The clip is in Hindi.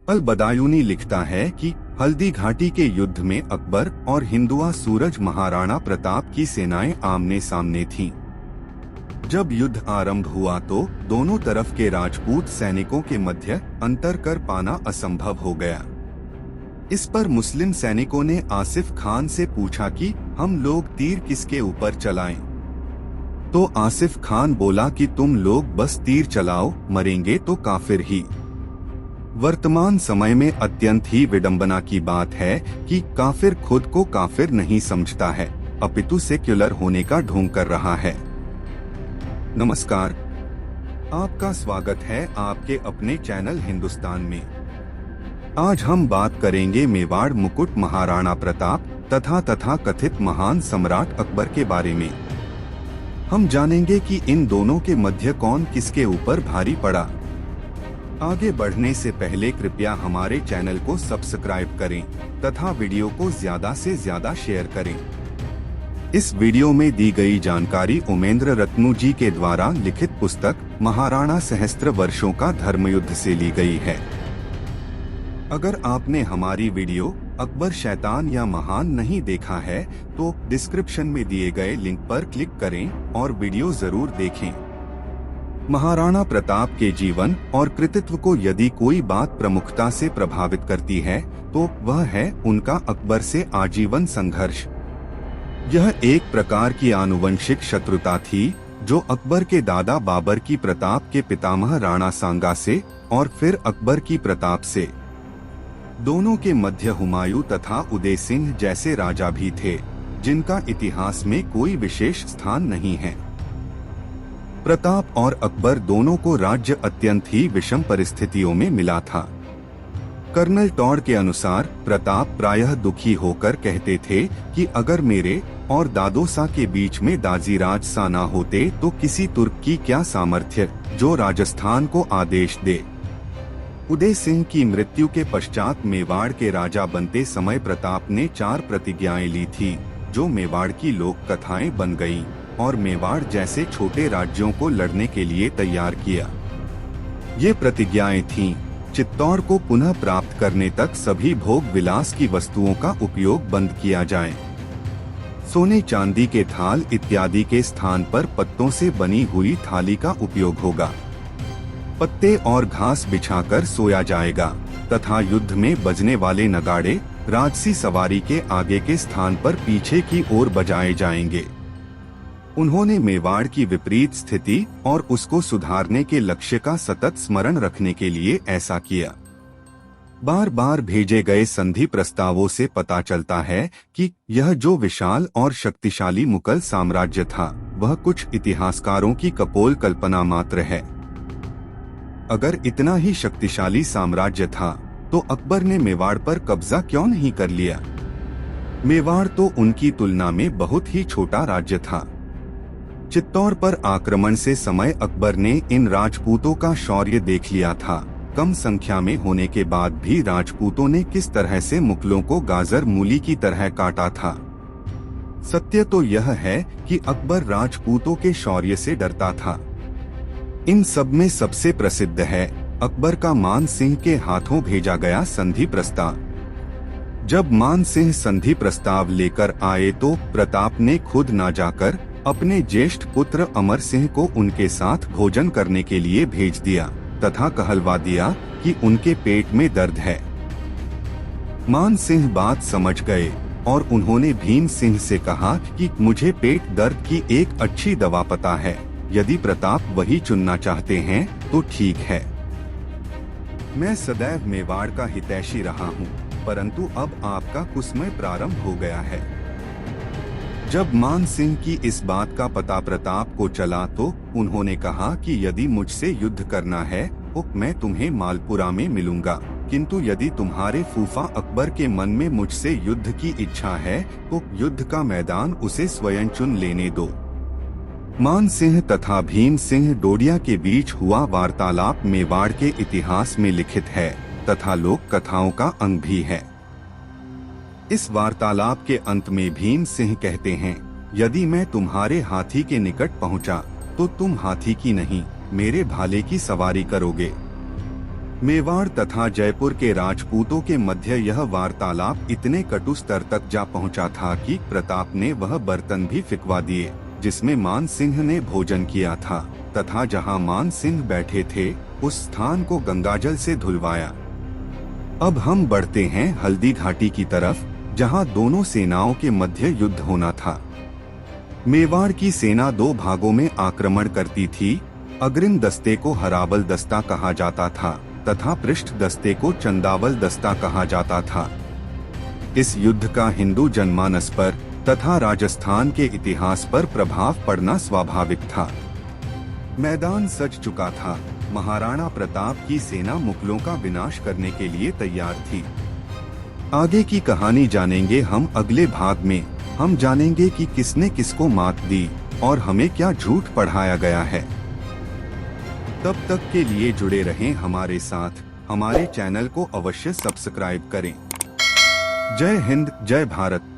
अल बदायूनी लिखता है कि हल्दी घाटी के युद्ध में अकबर और हिंदुआ सूरज महाराणा प्रताप की सेनाएं आमने सामने थीं। जब युद्ध आरंभ हुआ तो दोनों तरफ के राजपूत सैनिकों के मध्य अंतर कर पाना असंभव हो गया। इस पर मुस्लिम सैनिकों ने आसिफ खान से पूछा कि हम लोग तीर किसके ऊपर चलाएं? तो आसिफ खान बोला कि तुम लोग बस तीर चलाओ, मरेंगे तो काफिर ही। वर्तमान समय में अत्यंत ही विडंबना की बात है कि काफिर खुद को काफिर नहीं समझता है, अपितु सेक्युलर होने का ढोंग कर रहा है। नमस्कार, आपका स्वागत है आपके अपने चैनल हिंदुस्तान में। आज हम बात करेंगे मेवाड़ मुकुट महाराणा प्रताप तथा कथित महान सम्राट अकबर के बारे में। हम जानेंगे कि इन दोनों के मध्य कौन किसके ऊपर भारी पड़ा। आगे बढ़ने से पहले कृपया हमारे चैनल को सब्सक्राइब करें तथा वीडियो को ज्यादा से ज्यादा शेयर करें। इस वीडियो में दी गई जानकारी उमेंद्र रत्नू जी के द्वारा लिखित पुस्तक महाराणा सहस्त्र वर्षों का धर्मयुद्ध से ली गई है। अगर आपने हमारी वीडियो अकबर शैतान या महान नहीं देखा है तो डिस्क्रिप्शन में दिए गए लिंक पर क्लिक करें और वीडियो जरूर देखें। महाराणा प्रताप के जीवन और कृतित्व को यदि कोई बात प्रमुखता से प्रभावित करती है तो वह है उनका अकबर से आजीवन संघर्ष। यह एक प्रकार की आनुवंशिक शत्रुता थी जो अकबर के दादा बाबर की प्रताप के पितामह राणा सांगा से और फिर अकबर की प्रताप से। दोनों के मध्य हुमायूं तथा उदय सिंह जैसे राजा भी थे जिनका इतिहास में कोई विशेष स्थान नहीं है। प्रताप और अकबर दोनों को राज्य अत्यंत ही विषम परिस्थितियों में मिला था। कर्नल टॉड के अनुसार प्रताप प्रायः दुखी होकर कहते थे कि अगर मेरे और दादोसा के बीच में दाजीराज सा ना होते तो किसी तुर्क की क्या सामर्थ्य जो राजस्थान को आदेश दे। उदय सिंह की मृत्यु के पश्चात मेवाड़ के राजा बनते समय प्रताप ने 4 प्रतिज्ञाएं ली थी जो मेवाड़ की लोक कथाएं बन गईं और मेवाड़ जैसे छोटे राज्यों को लड़ने के लिए तैयार किया। ये प्रतिज्ञाएं थीं, चित्तौड़ को पुनः प्राप्त करने तक सभी भोग विलास की वस्तुओं का उपयोग बंद किया जाए। सोने चांदी के थाल इत्यादि के स्थान पर पत्तों से बनी हुई थाली का उपयोग होगा। पत्ते और घास बिछाकर सोया जाएगा तथा युद्ध में बजने वाले नगाड़े राजसी सवारी के आगे के स्थान पर पीछे की ओर बजाए जाएंगे। उन्होंने मेवाड़ की विपरीत स्थिति और उसको सुधारने के लक्ष्य का सतत स्मरण रखने के लिए ऐसा किया। बार बार भेजे गए संधि प्रस्तावों से पता चलता है कि यह जो विशाल और शक्तिशाली मुगल साम्राज्य था वह कुछ इतिहासकारों की कपोल कल्पना मात्र है। अगर इतना ही शक्तिशाली साम्राज्य था तो अकबर ने मेवाड़ पर कब्जा क्यों नहीं कर लिया? मेवाड़ तो उनकी तुलना में बहुत ही छोटा राज्य था। चित्तौड़ पर आक्रमण से समय अकबर ने इन राजपूतों का शौर्य देख लिया था। कम संख्या में होने के बाद भी राजपूतों ने किस तरह से मुगलों को गाजर मूली की तरह काटा था। सत्य तो यह है कि अकबर राजपूतों के शौर्य से डरता था। इन सब में सबसे प्रसिद्ध है अकबर का मान सिंह के हाथों भेजा गया संधि प्रस्ताव। जब मान सिंह संधि प्रस्ताव लेकर आए तो प्रताप ने खुद न जाकर अपने ज्येष्ठ पुत्र अमर सिंह को उनके साथ भोजन करने के लिए भेज दिया तथा कहलवा दिया कि उनके पेट में दर्द है। मान सिंह बात समझ गए और उन्होंने भीम सिंह से कहा कि मुझे पेट दर्द की एक अच्छी दवा पता है, यदि प्रताप वही चुनना चाहते हैं तो ठीक है। मैं सदैव मेवाड़ का हितैषी रहा हूँ, परंतु अब आपका कुसमय प्रारंभ हो गया है। जब मान सिंह की इस बात का पता प्रताप को चला तो उन्होंने कहा कि यदि मुझसे युद्ध करना है तो मैं तुम्हें मालपुरा में मिलूंगा, किंतु यदि तुम्हारे फूफा अकबर के मन में मुझसे युद्ध की इच्छा है तो युद्ध का मैदान उसे स्वयं चुन लेने दो। मान सिंह तथा भीम सिंह डोडिया के बीच हुआ वार्तालाप मेवाड़ के इतिहास में लिखित है तथा लोक कथाओं का अंग भी है। इस वार्तालाप के अंत में भीम सिंह कहते हैं, यदि मैं तुम्हारे हाथी के निकट पहुंचा तो तुम हाथी की नहीं मेरे भाले की सवारी करोगे। मेवाड़ तथा जयपुर के राजपूतों के मध्य यह वार्तालाप इतने कटु स्तर तक जा पहुंचा था कि प्रताप ने वह बर्तन भी फिकवा दिए जिसमें मान सिंह ने भोजन किया था, तथा जहां मान सिंह बैठे थे उस स्थान को गंगाजल से धुलवाया। अब हम बढ़ते हैं हल्दी घाटी की तरफ, जहां दोनों सेनाओं के मध्य युद्ध होना था। मेवाड़ की सेना दो भागों में आक्रमण करती थी। अग्रिम दस्ते को हराबल दस्ता कहा जाता था तथा पृष्ठ दस्ते को चंदावल दस्ता कहा जाता था। इस युद्ध का हिंदू जनमानस पर तथा राजस्थान के इतिहास पर प्रभाव पड़ना स्वाभाविक था। मैदान सज चुका था। महाराणा प्रताप की सेना मुगलों का विनाश करने के लिए तैयार थी। आगे की कहानी जानेंगे हम अगले भाग में। हम जानेंगे कि किसने किसको मात दी और हमें क्या झूठ पढ़ाया गया है। तब तक के लिए जुड़े रहें हमारे साथ। हमारे चैनल को अवश्य सब्सक्राइब करें। जय हिंद, जय भारत।